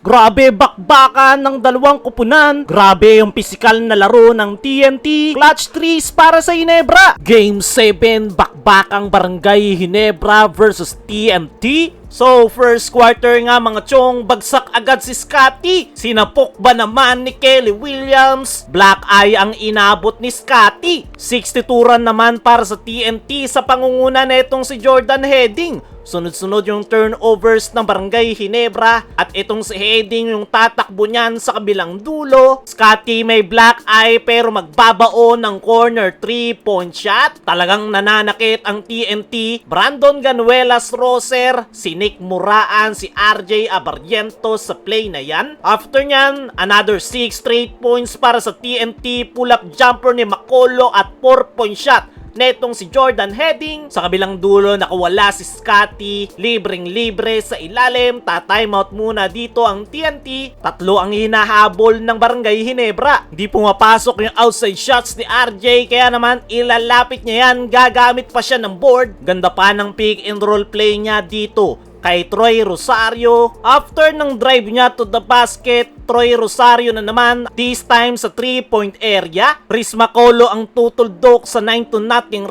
Grabe bakbakan ng dalawang kupunan. Grabe yung pisikal na laro ng TNT. Clutch 3 para sa Ginebra. Game 7, bakbakang Barangay Ginebra versus TNT. So, first quarter nga mga chong, bagsak agad si Scotty. Sinapok ba naman ni Kelly Williams? Black eye ang inabot ni Scotty. 62 run naman para sa TNT sa pangunguna netong si Jordan Heading. Sunod-sunod yung turnovers ng Barangay Ginebra at itong si Heading yung tatakbo niyan sa kabilang dulo. Scotty may black eye pero magbabaon ng corner 3-point shot. Talagang nananakit ang TNT. Brandon Ganuelas Roser, si Nick Muraan, si RJ Abarrientos sa play na yan. After nyan, another 6 straight points para sa TNT. Pull-up jumper ni Makolo at 4-point shot netong si Jordan Heading. Sa kabilang dulo nakawala si Scotty, libreng-libre sa ilalim. Ta-timeout muna dito ang TNT. Tatlo ang hinahabol ng Barangay Ginebra. Hindi pumapasok yung outside shots ni RJ, kaya naman ilalapit niya yan. Gagamit pa siya ng board. Ganda pa ng pick and roll play niya dito kay Troy Rosario. After ng drive niya to the basket, Troy Rosario na naman, this time sa 3-point area. Chris Makolo ang tutuldok sa 9-0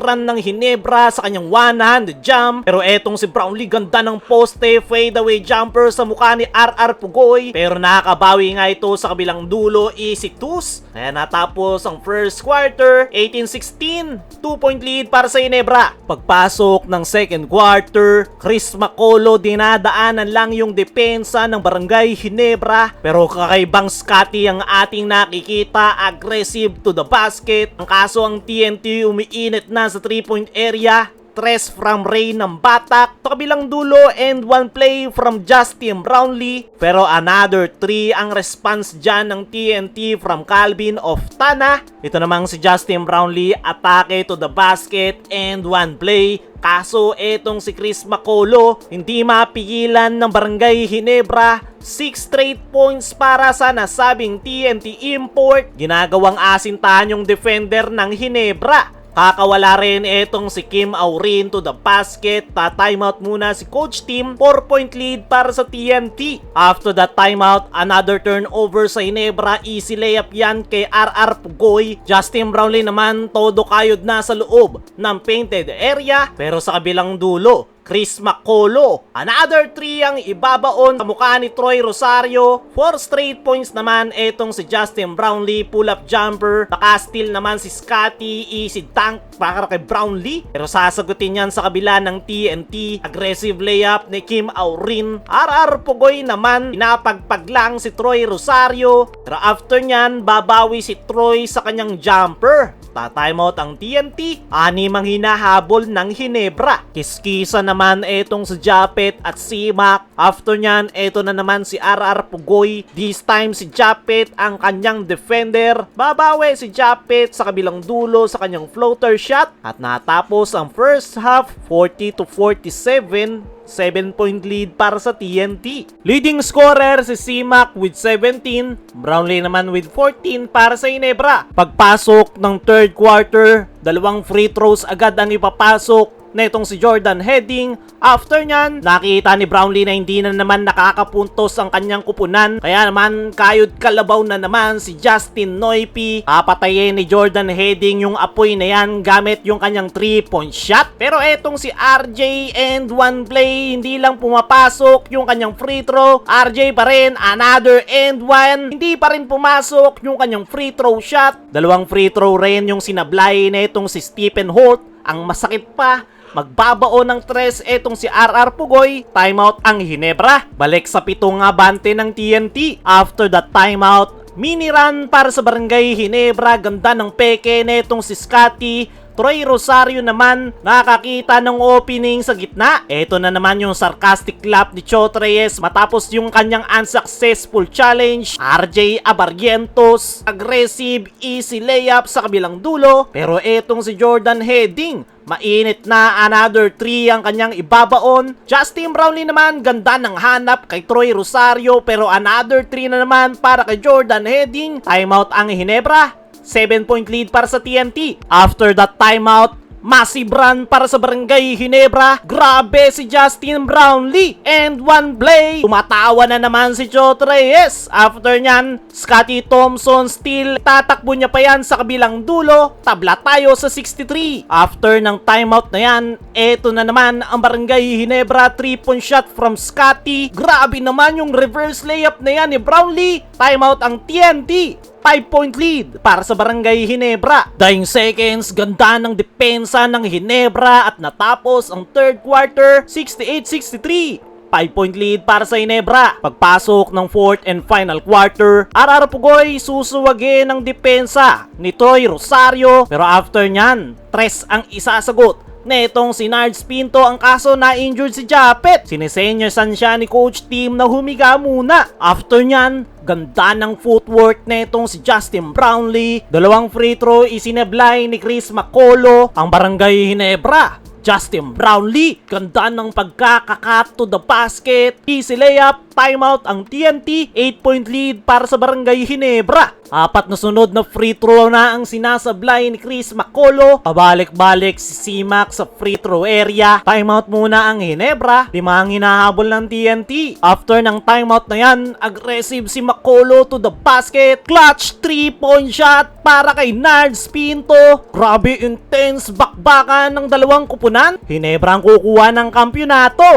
run ng Ginebra sa kanyang one-handed jump. Pero etong si Brownlee, ganda ng poste, fadeaway jumper sa mukha ni RR Pugoy. Pero nakakabawi nga ito sa kabilang dulo, easy twos. Kaya natapos ang first quarter, 18-16, 2-point lead para sa Ginebra. Pagpasok ng second quarter, Chris Makolo dinadaanan lang yung depensa ng Barangay Ginebra. Pero kakaibang Scotty ang ating nakikita, aggressive to the basket. Ang kaso ang TNT umiinit na sa 3-point area. 3 from Ray ng Batak sa kabilang dulo and 1 play from Justin Brownlee. Pero another 3 ang response dyan ng TNT from Calvin Oftana. Ito namang si Justin Brownlee, atake to the basket and 1 play. Kaso etong si Chris Makolo, hindi mapigilan ng Barangay Ginebra. 6 straight points para sa nasabing TNT import. Ginagawang asintahan yung defender ng Ginebra. Kakawala rin etong si Kim Aurin to the basket. Ta-timeout muna si Coach Tim. 4-point lead para sa TNT. After that timeout, another turnover sa Ginebra. Easy layup yan kay RR Pugoy. Justin Brownlee naman, todo kayod na sa loob ng painted area. Pero sa kabilang dulo, Chris Makolo, another 3 ang ibabaon sa mukha ni Troy Rosario. 4 straight points naman etong si Justin Brownlee, pull-up jumper. Naka-steal naman si Scotty, easy dunk para kay Brownlee. Pero sasagutin yan sa kabila ng TNT. Aggressive layup ni Kim Aurin. RR Pugoy naman, pinapagpag lang si Troy Rosario. Pero after nyan, babawi si Troy sa kanyang jumper. Ta-timeout ang TNT. 6 ang hinahabol ng Ginebra. Kiskisa naman etong si Japet at si Mac. After nyan, eto na naman si RR Pugoy. This time si Japet ang kanyang defender. Babawi si Japet sa kabilang dulo sa kanyang floater shot. At natapos ang first half, 40-47. 7-point lead para sa TNT. Leading scorer si Simak with 17. Brownlee naman with 14 para sa Ginebra. Pagpasok ng third quarter, 2 free throws agad ang ipapasok netong si Jordan Heading. After nyan, nakita ni Brownlee na hindi na naman nakakapuntos ang kanyang kupunan. Kaya naman, kayod kalabaw na naman si Justin Noypi. Papatayin ni Jordan Heading yung apoy na yan gamit yung kanyang 3-point shot. Pero etong si RJ and 1 play, hindi lang pumapasok yung kanyang free throw. RJ pa rin, another and 1. Hindi pa rin pumasok yung kanyang free throw shot. 2 free throw rin yung sinablay na itong si Stephen Holt. Ang masakit pa, magbabaon ng 3 etong si RR Pugoy. Timeout ang Ginebra. Balik sa 7 nga bante ng TNT. After that timeout, mini run para sa Barangay Ginebra. Ganda ng peke netong si Scotty. Troy Rosario naman, nakakita ng opening sa gitna. Ito na naman yung sarcastic clap ni Chot Reyes matapos yung kanyang unsuccessful challenge. RJ Abarrientos, aggressive, easy layup sa kabilang dulo. Pero etong si Jordan Heading, mainit na, another 3 ang kanyang ibabaon. Justin Brownlee naman, ganda ng hanap kay Troy Rosario. Pero another 3 na naman para kay Jordan Heading. Timeout ang Ginebra. 7-point lead para sa TNT. After that timeout, Massive run para sa Barangay Ginebra. Grabe si Justin Brownlee. And one play, tumatawa na naman si Chot Reyes. After nyan, Scotty Thompson still tatakbo niya pa yan sa kabilang dulo. Tabla tayo sa 63. After ng timeout na yan, eto na naman ang Barangay Ginebra 3-point shot from Scotty. Grabe naman yung reverse layup na yan ni Brownlee. Timeout ang TNT. 5-point lead para sa Barangay Ginebra. Dying seconds, ganda ng depensa ng Ginebra at natapos ang third quarter 68-63. 5-point lead para sa Ginebra. Pagpasok ng fourth and final quarter, RR Pugoy susuwagin ng depensa ni Troy Rosario, pero after nyan, tres ang isasagot netong si Nards Pinto. Ang kaso na injured si Japet. Sinesenyasan siya ni Coach Team na humiga muna. After nyan, ganda ng footwork netong si Justin Brownlee. Dalawang free throw isineblay ni Chris Macolo. Ang Barangay Ginebra, Justin Brownlee, ganda ng pagkakakat to the basket. Easy layup, timeout ang TNT. 8-point lead para sa Barangay Ginebra. Apat na sunod na free throw na ang sinasablay ni Chris Macolo. Pabalik-balik si C-Mac sa free throw area. Timeout muna ang Ginebra. 5 ang hinahabol ng TNT. After ng timeout na yan, aggressive si Macolo to the basket. Clutch 3-point shot para kay Nards Pinto. Grabe intense bakbakan ng dalawang kupunan. Ginebra ang kukuha ng kampyonato.